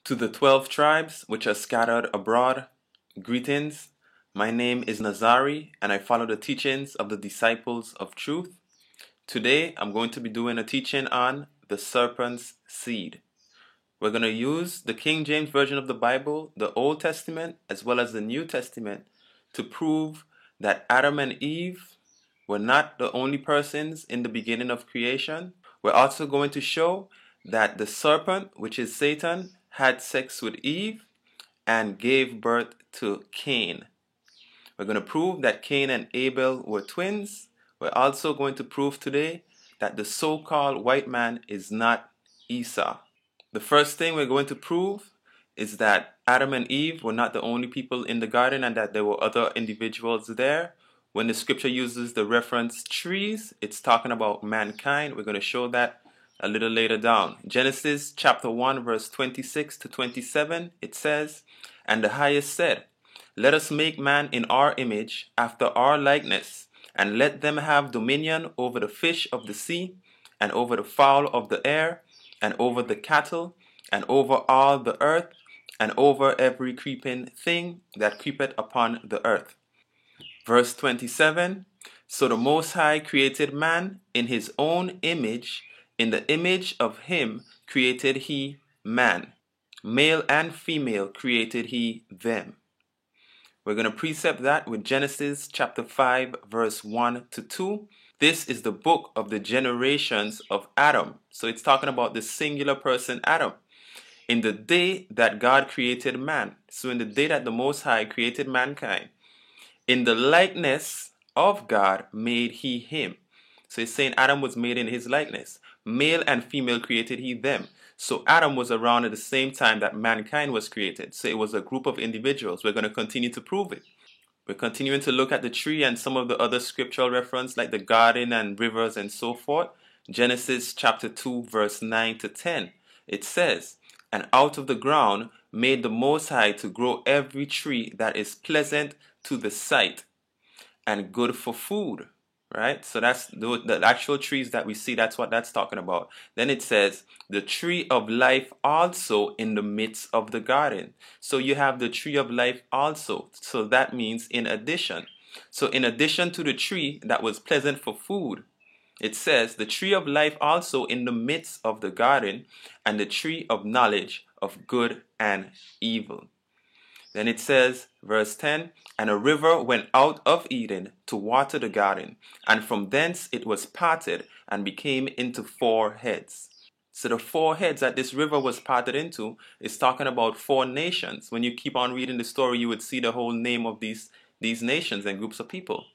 To the 12 tribes which are scattered abroad, greetings. My name is Nazari, and I follow the teachings of the disciples of truth. Today, I'm going to be doing a teaching on the serpent's seed. We're going to use the King James Version of the Bible, the Old Testament, as well as the New Testament, to prove that Adam and Eve were not the only persons in the beginning of creation. We're also going to show that the serpent, which is Satan, had sex with Eve and gave birth to Cain. We're going to prove that Cain and Abel were twins. We're also going to prove today that the so-called white man is not Esau. The first thing we're going to prove is that Adam and Eve were not the only people in the garden and that there were other individuals there. When the scripture uses the reference trees, it's talking about mankind. We're going to show that a little later down. Genesis chapter 1 verse 26 to 27, it says, "And the highest said, Let us make man in our image, after our likeness, and let them have dominion over the fish of the sea, and over the fowl of the air, and over the cattle, and over all the earth, and over every creeping thing that creepeth upon the earth." Verse 27, "So the Most High created man in his own image, in the image of him created he man. Male and female created he them." We're going to precept that with Genesis chapter 5 verse 1 to 2. This is the book of the generations of Adam. So it's talking about the singular person Adam. "In the day that God created man," so in the day that the Most High created mankind, "in the likeness of God made he him." So he's saying Adam was made in his likeness. "Male and female created he them." So Adam was around at the same time that mankind was created. So it was a group of individuals. We're going to continue to prove it. We're continuing to look at the tree and some of the other scriptural reference like the garden and rivers and so forth. Genesis chapter 2 verse 9 to 10. It says, "And out of the ground made the Most High to grow every tree that is pleasant to the sight and good for food." Right? So that's the actual trees that we see. That's what that's talking about. Then it says, "The tree of life also in the midst of the garden." So you have the tree of life also. So that means in addition. So in addition to the tree that was pleasant for food, it says, "The tree of life also in the midst of the garden, and the tree of knowledge of good and evil." Then it says, verse 10, "And a river went out of Eden to water the garden, and from thence it was parted and became into 4 heads." So the 4 heads that this river was parted into is talking about 4 nations. When you keep on reading the story, you would see the whole name of these nations and groups of people.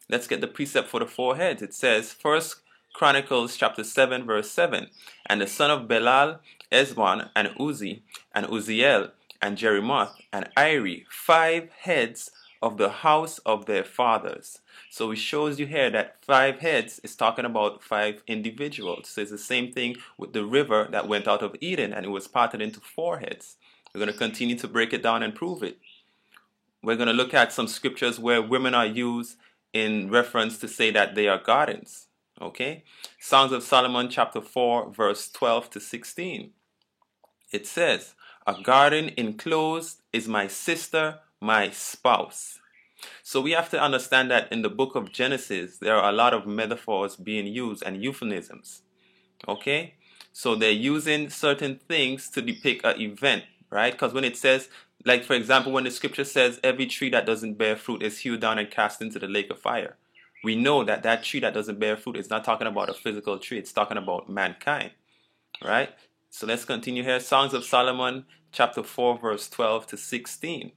Let's get the precept for the 4 heads. It says, First Chronicles chapter 7 verse 7, "And the son of Belal, Ezbon, and Uzi, and Uziel, and Jerimoth, and Iri, 5 heads of the house of their fathers." So it shows you here that 5 heads is talking about 5 individuals. So it's the same thing with the river that went out of Eden and it was parted into 4 heads. We're going to continue to break it down and prove it. We're going to look at some scriptures where women are used in reference to say that they are gardens. Okay? Songs of Solomon chapter 4 verse 12 to 16. It says, "A garden enclosed is my sister, my spouse." So we have to understand that in the book of Genesis, there are a lot of metaphors being used and euphemisms. Okay? So they're using certain things to depict an event, right? Because when it says, like for example, when the scripture says every tree that doesn't bear fruit is hewed down and cast into the lake of fire, we know that that tree that doesn't bear fruit is not talking about a physical tree. It's talking about mankind, right? So let's continue here. Songs of Solomon chapter 4 verse 12 to 16.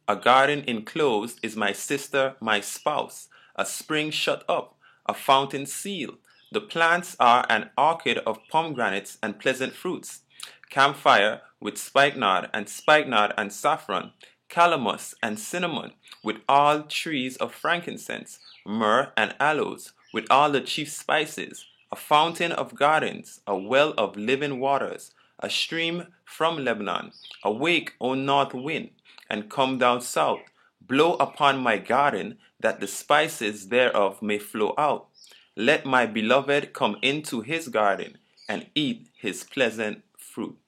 "A garden enclosed is my sister, my spouse, a spring shut up, a fountain sealed. The plants are an orchard of pomegranates and pleasant fruits, camphire with spikenard and saffron, calamus and cinnamon, with all trees of frankincense, myrrh and aloes, with all the chief spices, a fountain of gardens, a well of living waters, a stream from Lebanon. Awake, O north wind, and come down south. Blow upon my garden, that the spices thereof may flow out. Let my beloved come into his garden, and eat his pleasant fruit."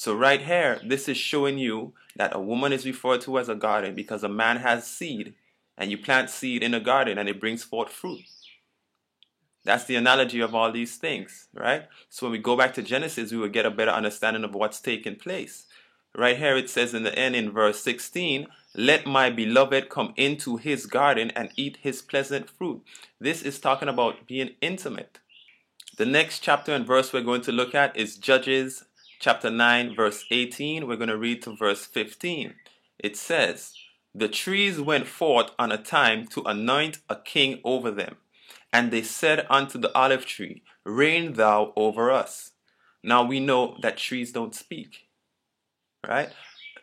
So right here, this is showing you that a woman is referred to as a garden because a man has seed, and you plant seed in a garden and it brings forth fruit. That's the analogy of all these things, right? So when we go back to Genesis, we will get a better understanding of what's taking place. Right here it says in the end in verse 16, let my beloved come into his garden and eat his pleasant fruit. This is talking about being intimate. The next chapter and verse we're going to look at is Judges chapter 9 verse 18. We're going to read to verse 15. It says, the trees went forth on a time to anoint a king over them. And they said unto the olive tree, reign thou over us. Now we know that trees don't speak, right?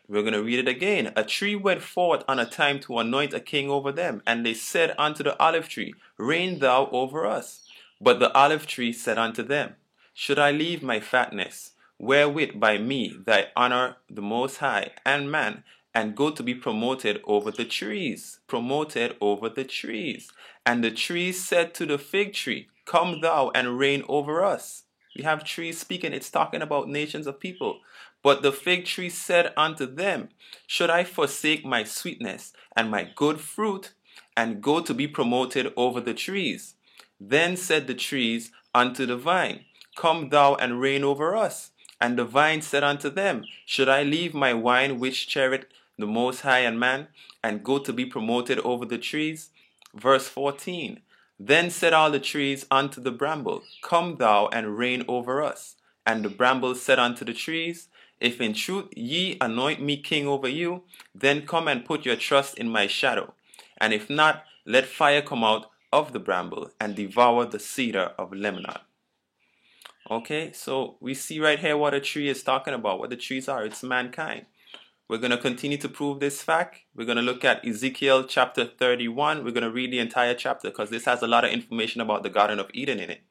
We're going to read it again. A tree went forth on a time to anoint a king over them. And they said unto the olive tree, reign thou over us. But the olive tree said unto them, should I leave my fatness, wherewith by me thy honor the Most High and man, and go to be promoted over the trees? Promoted over the trees. And the trees said to the fig tree, come thou and reign over us. We have trees speaking. It's talking about nations of people. But the fig tree said unto them, should I forsake my sweetness and my good fruit, and go to be promoted over the trees? Then said the trees unto the vine, come thou and reign over us. And the vine said unto them, should I leave my wine which cherisheth the Most High and man, and go to be promoted over the trees? Verse 14, then said all the trees unto the bramble, come thou and reign over us. And the bramble said unto the trees, if in truth ye anoint me king over you, then come and put your trust in my shadow. And if not, let fire come out of the bramble and devour the cedar of Lebanon. Okay, so we see right here what a tree is talking about, what the trees are. It's mankind. We're going to continue to prove this fact. We're going to look at Ezekiel chapter 31. We're going to read the entire chapter because this has a lot of information about the Garden of Eden in it.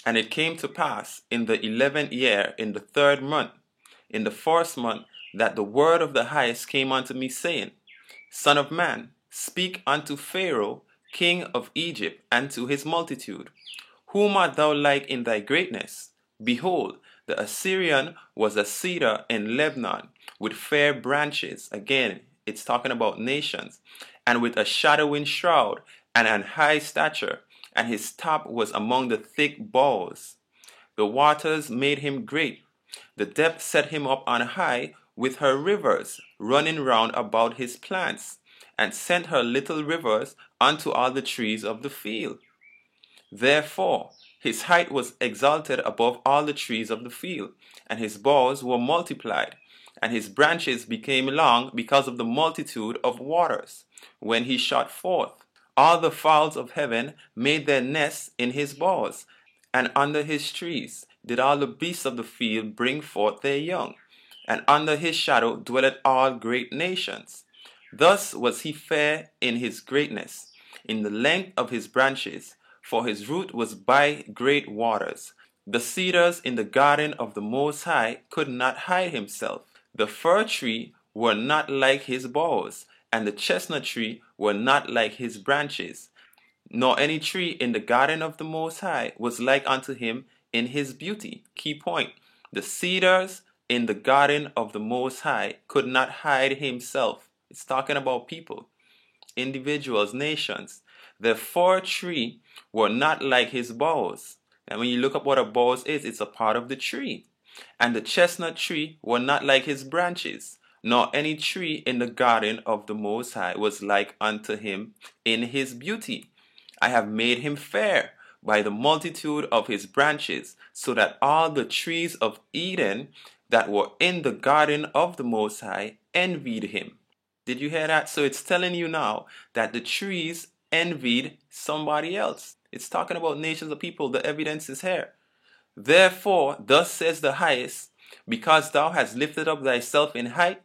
And it came to pass in the 11th year, in the 3rd month, in the 1st month, that the word of the highest came unto me, saying, Son of man, speak unto Pharaoh, king of Egypt, and to his multitude. Whom art thou like in thy greatness? Behold, the Assyrian was a cedar in Lebanon, with fair branches. Again, it's talking about nations. And with a shadowing shroud, and an high stature, and his top was among the thick boughs. The waters made him great. The depth set him up on high, with her rivers running round about his plants, and sent her little rivers unto all the trees of the field. Therefore his height was exalted above all the trees of the field, and his boughs were multiplied, and his branches became long because of the multitude of waters, when he shot forth. All the fowls of heaven made their nests in his boughs, and under his trees did all the beasts of the field bring forth their young, and under his shadow dwelleth all great nations. Thus was he fair in his greatness, in the length of his branches, for his root was by great waters. The cedars in the garden of the Most High could not hide himself. The fir tree were not like his boughs, and the chestnut tree were not like his branches. Nor any tree in the garden of the Most High was like unto him in his beauty. Key point. The cedars in the garden of the Most High could not hide himself. It's talking about people, individuals, nations. The fir tree were not like his boughs. And when you look up what a boughs is, it's a part of the tree. And the chestnut tree were not like his branches, nor any tree in the garden of the Most High was like unto him in his beauty. I have made him fair by the multitude of his branches, so that all the trees of Eden that were in the garden of the Most High envied him. Did you hear that? So it's telling you now that the trees envied somebody else. It's talking about nations of people. The evidence is here. Therefore, thus says the highest, because thou hast lifted up thyself in height,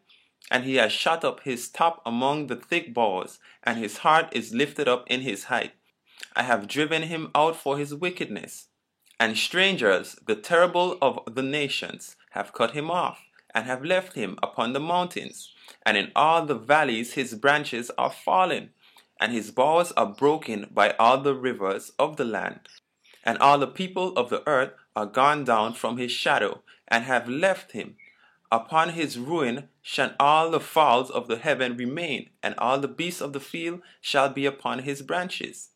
and he has shot up his top among the thick boughs, and his heart is lifted up in his height. I have driven him out for his wickedness. And strangers, the terrible of the nations, have cut him off, and have left him upon the mountains. And in all the valleys his branches are fallen, and his boughs are broken by all the rivers of the land. And all the people of the earth are gone down from his shadow, and have left him. Upon his ruin shall all the fowls of the heaven remain, and all the beasts of the field shall be upon his branches,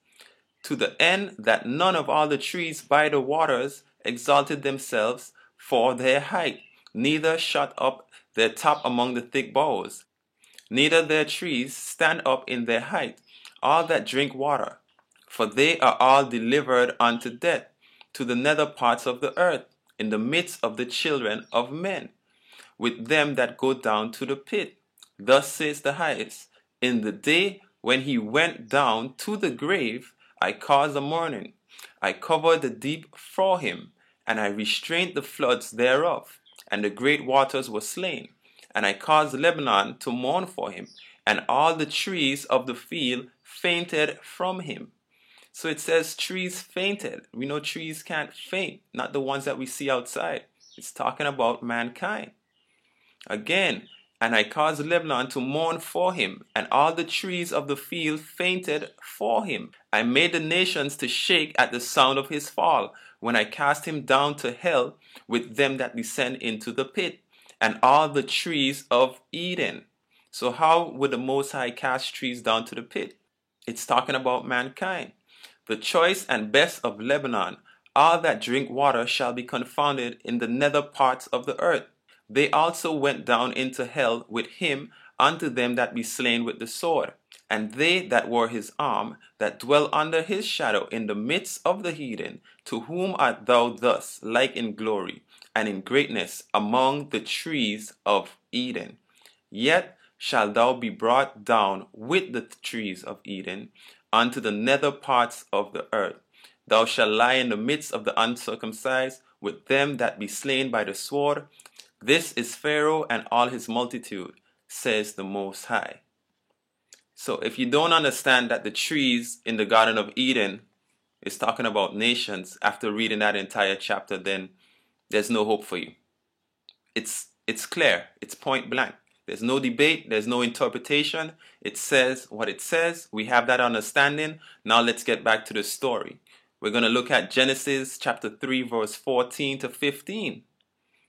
to the end that none of all the trees by the waters exalted themselves for their height, neither shut up their top among the thick boughs, neither their trees stand up in their height, all that drink water. For they are all delivered unto death, to the nether parts of the earth, in the midst of the children of men, with them that go down to the pit. Thus says the highest, in the day when he went down to the grave, I caused a mourning. I covered the deep for him, and I restrained the floods thereof, and the great waters were slain. And I caused Lebanon to mourn for him, and all the trees of the field fainted from him. So it says trees fainted. We know trees can't faint, not the ones that we see outside. It's talking about mankind. Again, and I caused Lebanon to mourn for him, and all the trees of the field fainted for him. I made the nations to shake at the sound of his fall, when I cast him down to hell with them that descend into the pit, and all the trees of Eden. So how would the Most High cast trees down to the pit? It's talking about mankind. The choice and best of Lebanon, all that drink water shall be confounded in the nether parts of the earth. They also went down into hell with him unto them that be slain with the sword. And they that were his arm, that dwell under his shadow in the midst of the heathen, to whom art thou thus like in glory and in greatness among the trees of Eden? Yet shalt thou be brought down with the trees of Eden unto the nether parts of the earth. Thou shalt lie in the midst of the uncircumcised with them that be slain by the sword. This is Pharaoh and all his multitude, says the Most High. So if you don't understand that the trees in the Garden of Eden is talking about nations after reading that entire chapter, then there's no hope for you. It's clear. It's point blank. There's no debate. There's no interpretation. It says what it says. We have that understanding. Now let's get back to the story. We're going to look at Genesis chapter 3, verse 14 to 15.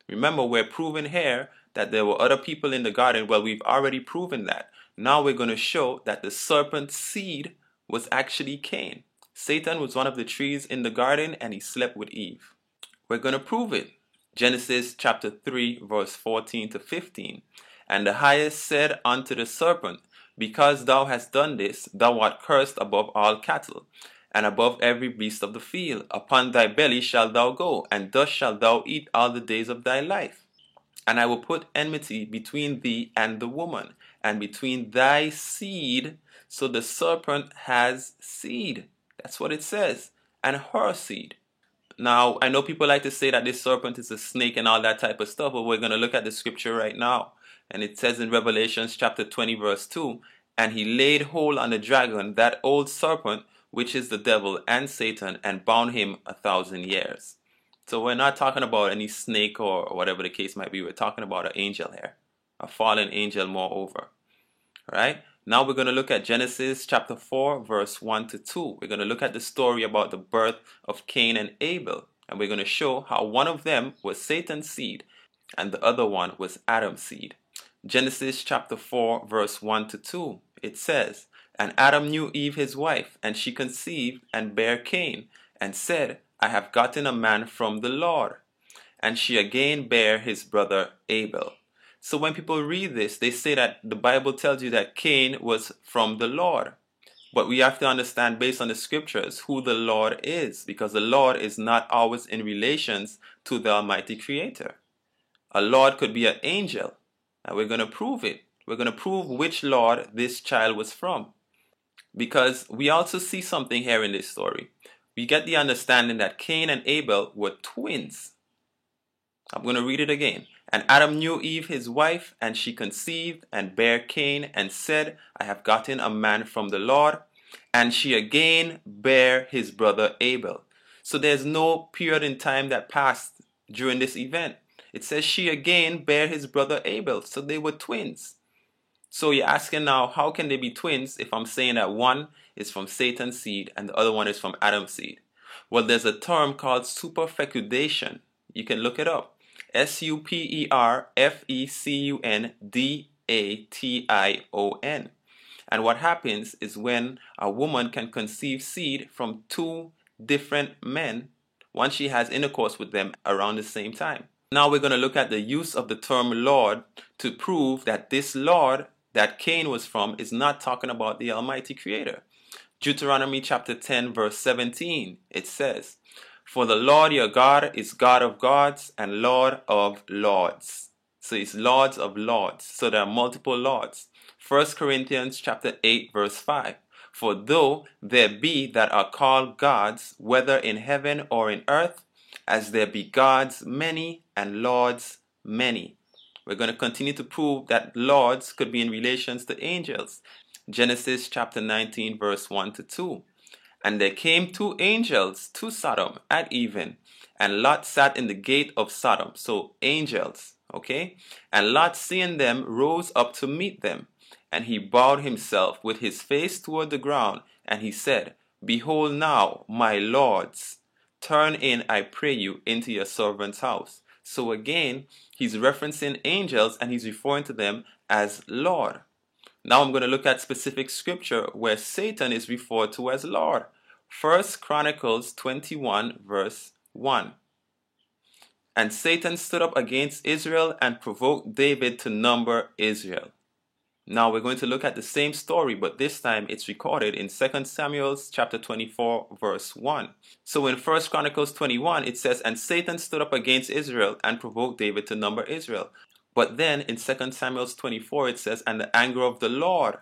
Remember, we're proving here that there were other people in the garden. Well, we've already proven that. Now we're going to show that the serpent's seed was actually Cain. Satan was one of the trees in the garden, and he slept with Eve. We're going to prove it. Genesis chapter 3, verse 14 to 15. And the highest said unto the serpent, because thou hast done this, thou art cursed above all cattle, and above every beast of the field. Upon thy belly shalt thou go, and dust shalt thou eat all the days of thy life. And I will put enmity between thee and the woman, and between thy seed. So the serpent has seed. That's what it says. And her seed. Now, I know people like to say that this serpent is a snake and all that type of stuff, but we're going to look at the scripture right now. And it says in Revelation chapter 20, verse 2, and he laid hold on the dragon, that old serpent, which is the devil and Satan, and bound him 1,000 years. So we're not talking about any snake or whatever the case might be. We're talking about an angel here, a fallen angel moreover. All right? Now we're going to look at Genesis chapter 4, verse 1 to 2. We're going to look at the story about the birth of Cain and Abel. And we're going to show how one of them was Satan's seed and the other one was Adam's seed. Genesis chapter 4, verse 1 to 2. It says, and Adam knew Eve his wife, and she conceived and bare Cain, and said, I have gotten a man from the Lord. And she again bare his brother Abel. So when people read this, they say that the Bible tells you that Cain was from the Lord. But we have to understand, based on the scriptures, who the Lord is, because the Lord is not always in relations to the Almighty Creator. A Lord could be an angel, and we're going to prove it. We're going to prove which Lord this child was from. Because we also see something here in this story. We get the understanding that Cain and Abel were twins. I'm going to read it again. And Adam knew Eve his wife, and she conceived and bare Cain, and said, I have gotten a man from the Lord. And she again bare his brother Abel. So there's no period in time that passed during this event. It says she again bare his brother Abel. So they were twins. So you're asking now, how can they be twins if I'm saying that one is from Satan's seed and the other one is from Adam's seed? Well, there's a term called superfecundation. You can look it up. Superfecundation. And what happens is when a woman can conceive seed from two different men once she has intercourse with them around the same time. Now we're going to look at the use of the term Lord to prove that this Lord that Cain was from is not talking about the Almighty Creator. Deuteronomy chapter 10 verse 17, it says, "For the Lord your God is God of gods and Lord of lords." So it's lords of lords. So there are multiple lords. 1 Corinthians chapter 8 verse 5. "For though there be that are called gods, whether in heaven or in earth, as there be gods many and lords many." We're going to continue to prove that lords could be in relations to angels. Genesis chapter 19 verse 1 to 2. "And there came two angels to Sodom at even, and Lot sat in the gate of Sodom." So angels, okay? "And Lot, seeing them, rose up to meet them. And he bowed himself with his face toward the ground, and he said, Behold now, my lords, turn in, I pray you, into your servant's house." So again, he's referencing angels and he's referring to them as Lord. Now I'm going to look at specific scripture where Satan is referred to as Lord. 1 Chronicles 21 verse 1. "And Satan stood up against Israel and provoked David to number Israel." Now we're going to look at the same story, but this time it's recorded in 2 Samuel chapter 24 verse 1. So in 1 Chronicles 21 it says, "And Satan stood up against Israel and provoked David to number Israel." But then in 2 Samuel 24 it says, "And the anger of the Lord."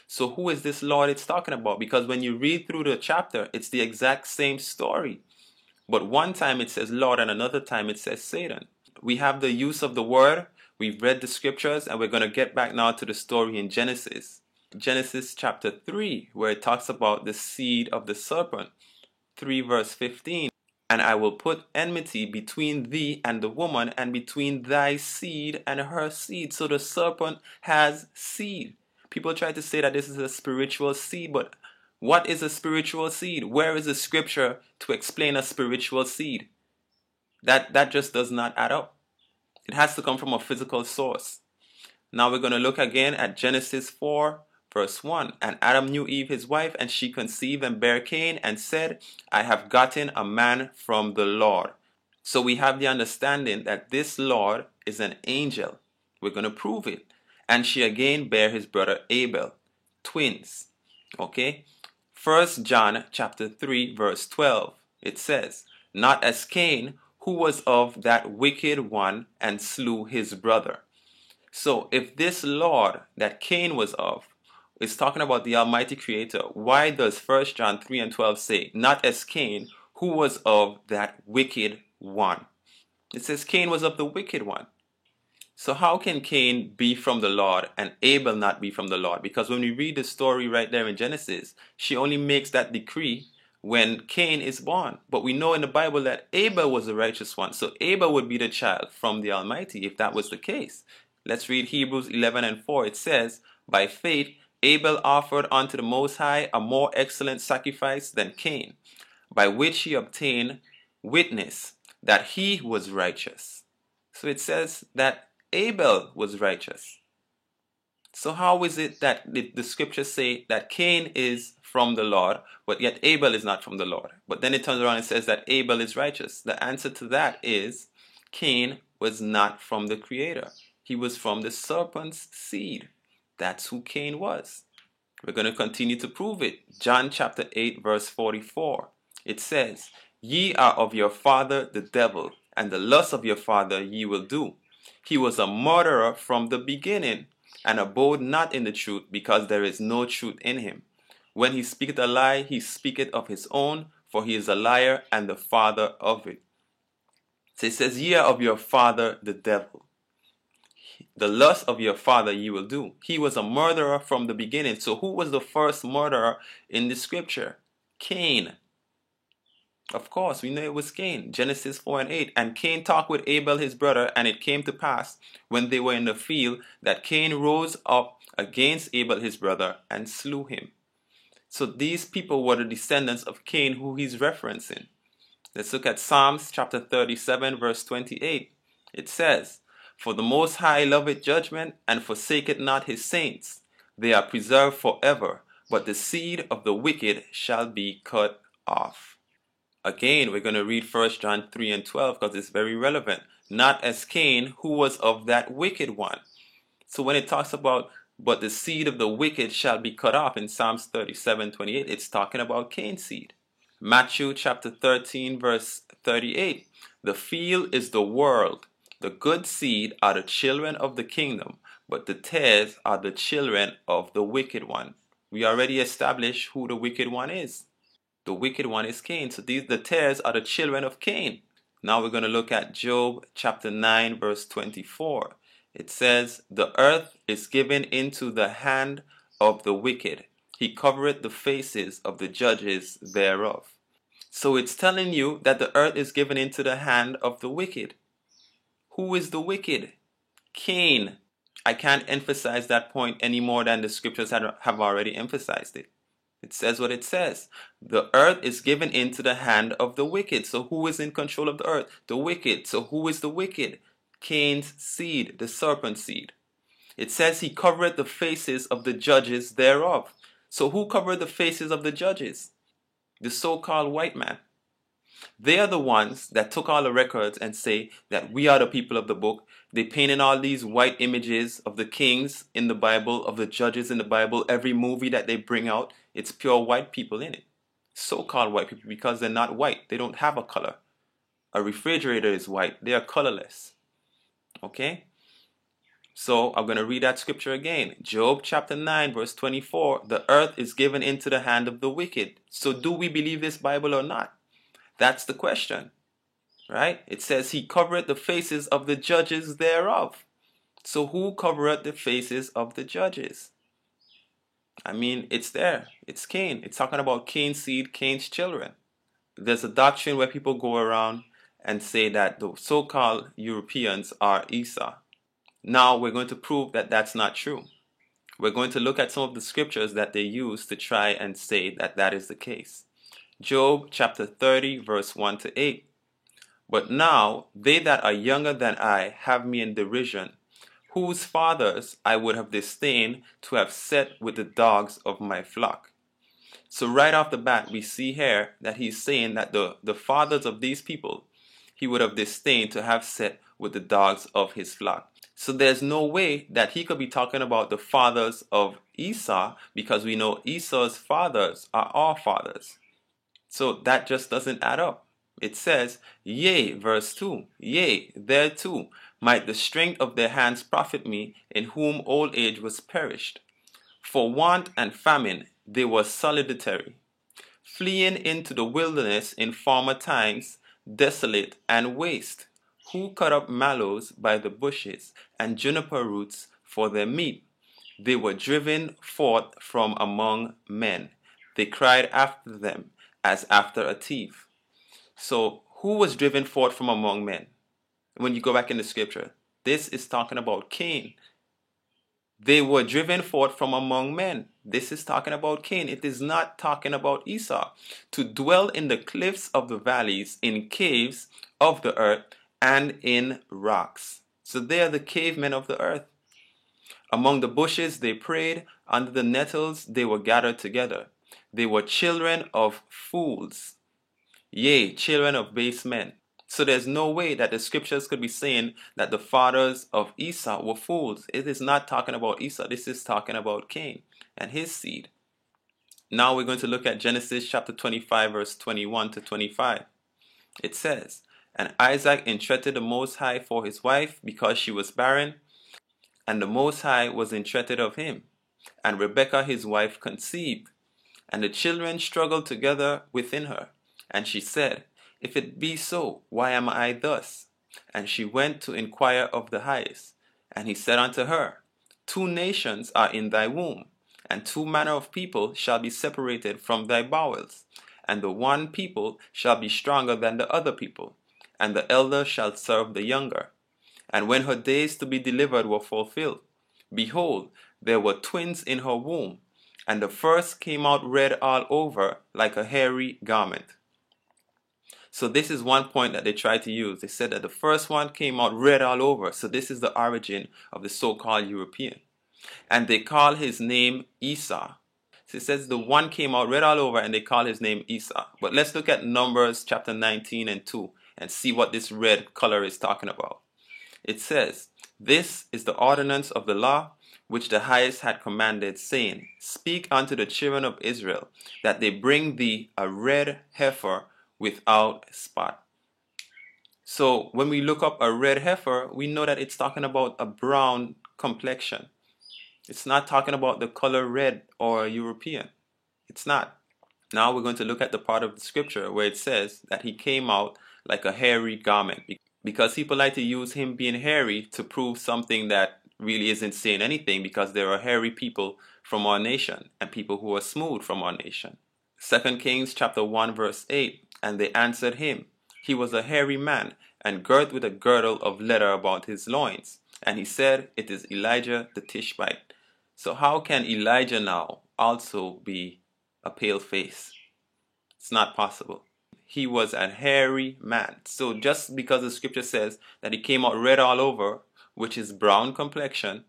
So who is this Lord it's talking about? Because when you read through the chapter, it's the exact same story. But one time it says Lord and another time it says Satan. We have the use of the word. We've read the scriptures, and we're going to get back now to the story in Genesis. Genesis chapter 3, where it talks about the seed of the serpent. 3 verse 15. "And I will put enmity between thee and the woman, and between thy seed and her seed." So the serpent has seed. People try to say that this is a spiritual seed, but what is a spiritual seed? Where is the scripture to explain a spiritual seed? That just does not add up. It has to come from a physical source. Now we're going to look again at Genesis 4 verse 1. "And Adam knew Eve his wife, and she conceived and bare Cain, and said, I have gotten a man from the Lord." So we have the understanding that this Lord is an angel. We're going to prove it. "And she again bare his brother Abel," twins. Okay? 1 John chapter 3 verse 12. It says, "Not as Cain, who was of that wicked one and slew his brother." So if this Lord that Cain was of is talking about the Almighty Creator, why does 1 John 3 and 12 say, "Not as Cain, who was of that wicked one"? It says Cain was of the wicked one. So how can Cain be from the Lord and Abel not be from the Lord? Because when we read the story right there in Genesis, she only makes that decree when Cain is born. But we know in the Bible that Abel was the righteous one. So Abel would be the child from the Almighty if that was the case. Let's read Hebrews 11 and 4. It says, "By faith Abel offered unto the Most High a more excellent sacrifice than Cain, by which he obtained witness that he was righteous." So it says that Abel was righteous. So how is it that the scriptures say that Cain is from the Lord, but yet Abel is not from the Lord? But then it turns around and says that Abel is righteous. The answer to that is Cain was not from the Creator. He was from the serpent's seed. That's who Cain was. We're going to continue to prove it. John chapter 8 verse 44. It says, "Ye are of your father the devil, and the lust of your father ye will do. He was a murderer from the beginning, and abode not in the truth, because there is no truth in him. When he speaketh a lie, he speaketh of his own, for he is a liar and the father of it." So it says, "Ye are of your father the devil. The lust of your father ye will do." He was a murderer from the beginning. So who was the first murderer in the scripture? Cain. Of course, we know it was Cain. Genesis 4 and 8. "And Cain talked with Abel his brother, and it came to pass, when they were in the field, that Cain rose up against Abel his brother, and slew him." So these people were the descendants of Cain who he's referencing. Let's look at Psalms chapter 37 verse 28. It says, "For the Most High loveth judgment, and forsaketh not his saints. They are preserved forever, but the seed of the wicked shall be cut off." Again, we're going to read 1 John 3 and 12 because it's very relevant. "Not as Cain, who was of that wicked one." So when it talks about, "but the seed of the wicked shall be cut off" in Psalms 37:28, it's talking about Cain's seed. Matthew chapter 13 verse 38, "The field is the world. The good seed are the children of the kingdom, but the tares are the children of the wicked one." We already established who the wicked one is. The wicked one is Cain. So the tares are the children of Cain. Now we're going to look at Job chapter 9 verse 24. It says, "The earth is given into the hand of the wicked. He covereth the faces of the judges thereof." So it's telling you that the earth is given into the hand of the wicked. Who is the wicked? Cain. I can't emphasize that point any more than the scriptures have already emphasized it. It says what it says. The earth is given into the hand of the wicked. So who is in control of the earth? The wicked. So who is the wicked? Cain's seed, the serpent seed. It says he covereth the faces of the judges thereof. So who covered the faces of the judges? The so-called white man. They are the ones that took all the records and say that we are the people of the book. They painted all these white images of the kings in the Bible, of the judges in the Bible. Every movie that they bring out, it's pure white people in it. So-called white people, because they're not white. They don't have a color. A refrigerator is white. They are colorless. Okay? So I'm going to read that scripture again. Job chapter 9 verse 24. "The earth is given into the hand of the wicked." So do we believe this Bible or not? That's the question, right? It says he covereth the faces of the judges thereof. So who covereth the faces of the judges? I mean, it's there. It's Cain. It's talking about Cain's seed, Cain's children. There's a doctrine where people go around and say that the so-called Europeans are Esau. Now we're going to prove that that's not true. We're going to look at some of the scriptures that they use to try and say that that is the case. Job chapter 30 verse 1 to 8. "But now they that are younger than I have me in derision, whose fathers I would have disdained to have set with the dogs of my flock." So right off the bat, we see here that he's saying that the fathers of these people, he would have disdained to have set with the dogs of his flock. So there's no way that he could be talking about the fathers of Esau, because we know Esau's fathers are our fathers. So that just doesn't add up. It says, "Yea," verse 2, "Yea, thereto might the strength of their hands profit me, in whom old age was perished. For want and famine they were solitary, fleeing into the wilderness in former times, desolate and waste, who cut up mallows by the bushes, and juniper roots for their meat. They were driven forth from among men. They cried after them as after a thief." So who was driven forth from among men? When you go back in the scripture, this is talking about Cain. They were driven forth from among men. This is talking about Cain. It is not talking about Esau. "To dwell in the cliffs of the valleys, in caves of the earth, and in rocks." So they are the cavemen of the earth. "Among the bushes they prayed, under the nettles they were gathered together. They were children of fools, yea, children of base men." So there's no way that the scriptures could be saying that the fathers of Esau were fools. It is not talking about Esau. This is talking about Cain and his seed. Now we're going to look at Genesis chapter 25 verse 21 to 25. It says, "And Isaac entreated the Most High for his wife, because she was barren. And the Most High was entreated of him. And Rebekah his wife conceived. And the children struggled together within her. And she said, If it be so, why am I thus? And she went to inquire of the highest. And he said unto her, 2 nations are in thy womb, and 2 manner of people shall be separated from thy bowels. And the one people shall be stronger than the other people, and the elder shall serve the younger. And when her days to be delivered were fulfilled, behold, there were twins in her womb, and the first came out red all over like a hairy garment. So this is one point that they tried to use. They said that the first one came out red all over. So this is the origin of the so-called European. And they call his name Esau. So it says the one came out red all over and they call his name Esau. But let's look at Numbers chapter 19 and 2 and see what this red color is talking about. It says, "This is the ordinance of the law which the highest had commanded, saying, Speak unto the children of Israel, that they bring thee a red heifer without spot." So when we look up a red heifer, we know that it's talking about a brown complexion. It's not talking about the color red or European. It's not. Now we're going to look at the part of the scripture where it says that he came out like a hairy garment, because people like to use him being hairy to prove something that really isn't saying anything, because there are hairy people from our nation and people who are smooth from our nation. 2 Kings chapter 1 verse 8, "And they answered him, He was a hairy man, and girt with a girdle of leather about his loins. And he said, It is Elijah the Tishbite." So how can Elijah now also be a pale face? It's not possible. He was a hairy man. So just because the scripture says that he came out red all over, which is brown complexion,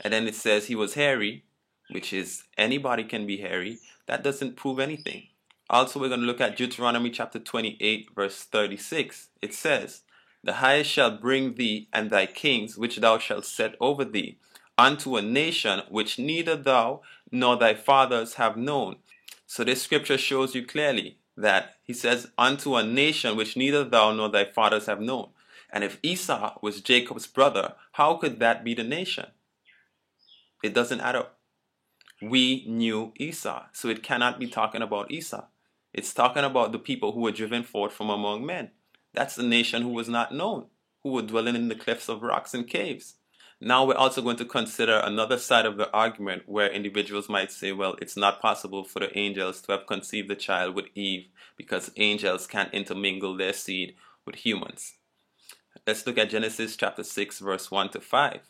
and then it says he was hairy, which is anybody can be hairy, that doesn't prove anything. Also, we're going to look at Deuteronomy chapter 28 verse 36. It says, "The highest shall bring thee and thy kings, which thou shalt set over thee, unto a nation which neither thou nor thy fathers have known." So this scripture shows you clearly that he says, "Unto a nation which neither thou nor thy fathers have known." And if Esau was Jacob's brother, how could that be the nation? It doesn't add up. We knew Esau, so it cannot be talking about Esau. It's talking about the people who were driven forth from among men. That's the nation who was not known, who were dwelling in the clefts of rocks and caves. Now we're also going to consider another side of the argument where individuals might say, well, it's not possible for the angels to have conceived the child with Eve because angels can't intermingle their seed with humans. Let's look at Genesis chapter 6 verse 1 to 5.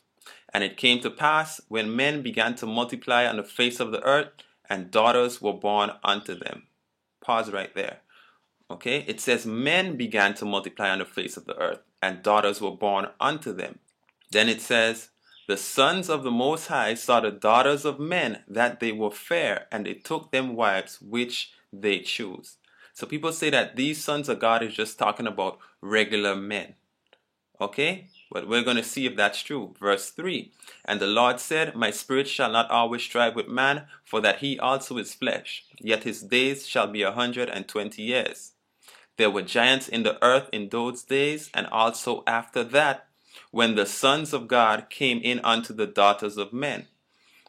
"And it came to pass, when men began to multiply on the face of the earth, and daughters were born unto them." Pause right there. Okay, it says men began to multiply on the face of the earth, and daughters were born unto them. Then it says, "The sons of the Most High saw the daughters of men, that they were fair, and they took them wives which they choose." So people say that these sons of God is just talking about regular men. Okay, but we're going to see if that's true. Verse 3, "And the Lord said, My spirit shall not always strive with man, for that he also is flesh. Yet his days shall be 120 years. There were giants in the earth in those days, and also after that, when the sons of God came in unto the daughters of men."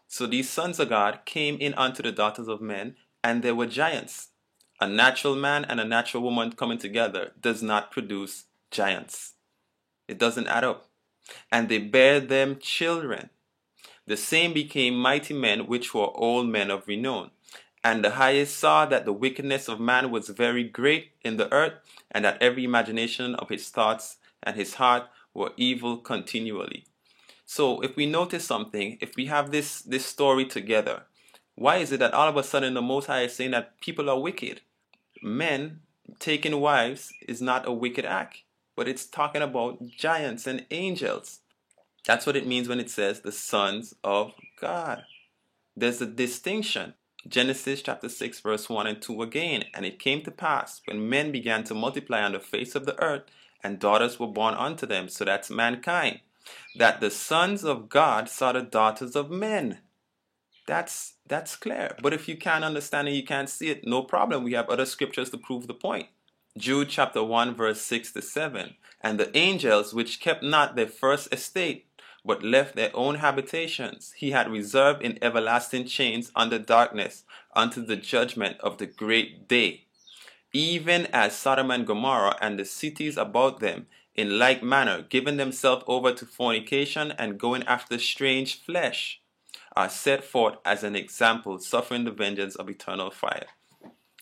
So these sons of God came in unto the daughters of men, and there were giants. A natural man and a natural woman coming together does not produce giants. It doesn't add up. "And they bare them children. The same became mighty men, which were old men of renown. And the highest saw that the wickedness of man was very great in the earth, and that every imagination of his thoughts and his heart were evil continually." So if we notice something, if we have this story together, why is it that all of a sudden the Most High is saying that people are wicked? Men taking wives is not a wicked act, but it's talking about giants and angels. That's what it means when it says the sons of God. There's a distinction. Genesis chapter 6 verse 1 and 2 again. "And it came to pass, when men began to multiply on the face of the earth, and daughters were born unto them," so that's mankind, "that the sons of God saw the daughters of men." That's clear. But if you can't understand it, you can't see it, no problem. We have other scriptures to prove the point. Jude chapter 1 verse 6 to 7. "And the angels which kept not their first estate, but left their own habitations, he had reserved in everlasting chains under darkness unto the judgment of the great day. Even as Sodom and Gomorrah and the cities about them, in like manner, giving themselves over to fornication and going after strange flesh, are set forth as an example, suffering the vengeance of eternal fire."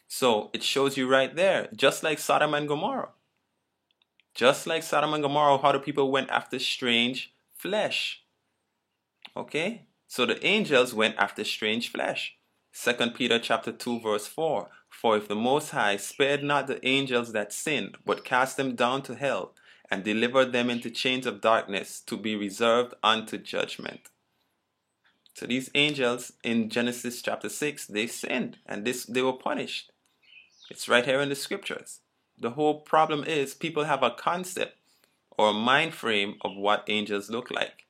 So it shows you right there, just like Sodom and Gomorrah. Just like Sodom and Gomorrah, how the people went after strange flesh. Okay? So the angels went after strange flesh. 2 Peter chapter 2 verse 4. For if the Most High spared not the angels that sinned, but cast them down to hell, and delivered them into chains of darkness to be reserved unto judgment. So these angels in Genesis chapter 6, they sinned and they were punished. It's right here in the scriptures. The whole problem is people have a concept or a mind frame of what angels look like.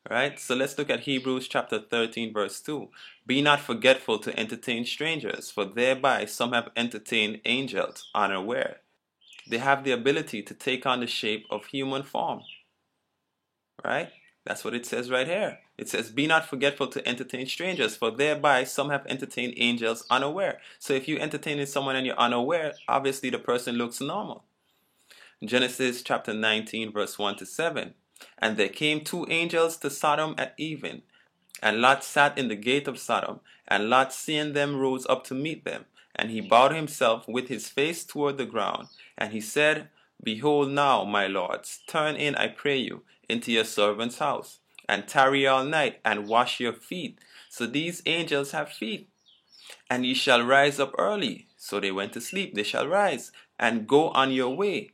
Right? So let's look at Hebrews chapter 13 verse 2. Be not forgetful to entertain strangers, for thereby some have entertained angels unaware. They have the ability to take on the shape of human form. Right? That's what it says right here. It says, be not forgetful to entertain strangers, for thereby some have entertained angels unaware. So if you entertain someone and you're unaware, obviously the person looks normal. Genesis chapter 19 verse 1 to 7. And there came two angels to Sodom at even, and Lot sat in the gate of Sodom, and Lot seeing them rose up to meet them, and he bowed himself with his face toward the ground, and he said, Behold now, my lords, turn in, I pray you, into your servant's house, and tarry all night, and wash your feet. So these angels have feet. And ye shall rise up early. So they went to sleep, they shall rise, and go on your way.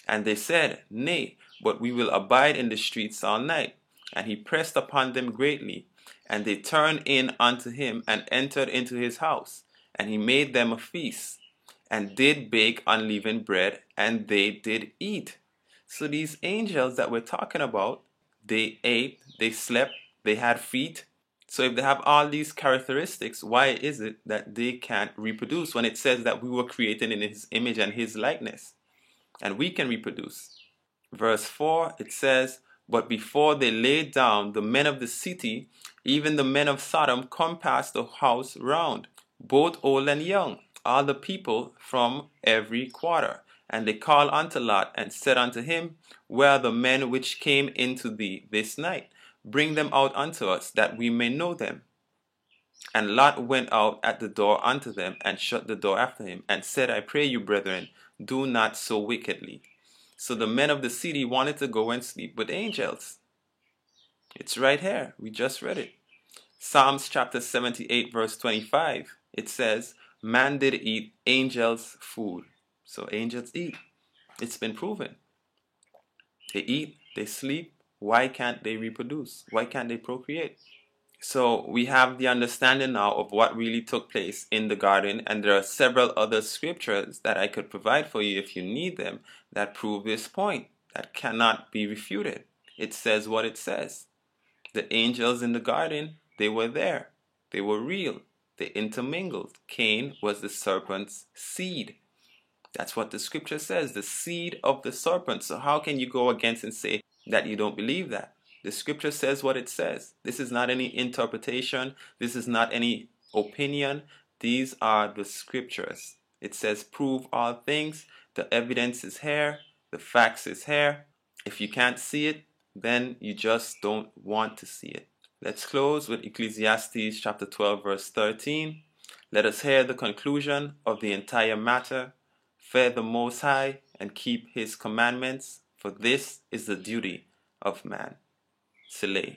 And they said, Nay, but we will abide in the streets all night. And he pressed upon them greatly. And they turned in unto him, and entered into his house. And he made them a feast, and did bake unleavened bread, and they did eat. So these angels that we're talking about, they ate, they slept, they had feet. So if they have all these characteristics, why is it that they can't reproduce when it says that we were created in his image and his likeness? And we can reproduce. Verse 4, it says, But before they laid down, the men of the city, even the men of Sodom, compassed the house round, both old and young, all the people from every quarter. And they called unto Lot, and said unto him, Where are the men which came into thee this night? Bring them out unto us, that we may know them. And Lot went out at the door unto them, and shut the door after him, and said, I pray you, brethren, do not so wickedly. So the men of the city wanted to go and sleep with angels. It's right here. We just read it. Psalms chapter 78 verse 25. It says, Man did eat angels' food. So angels eat. It's been proven. They eat, they sleep. Why can't they reproduce? Why can't they procreate? So we have the understanding now of what really took place in the garden, and there are several other scriptures that I could provide for you if you need them that prove this point, that cannot be refuted. It says what it says. The angels in the garden, they were there. They were real. They intermingled. Cain was the serpent's seed. That's what the scripture says, the seed of the serpent. So how can you go against and say that you don't believe that? The scripture says what it says. This is not any interpretation. This is not any opinion. These are the scriptures. It says, prove all things. The evidence is here. The facts is here. If you can't see it, then you just don't want to see it. Let's close with Ecclesiastes chapter 12, verse 13. Let us hear the conclusion of the entire matter. Fear the Most High and keep his commandments, for this is the duty of man. Selah.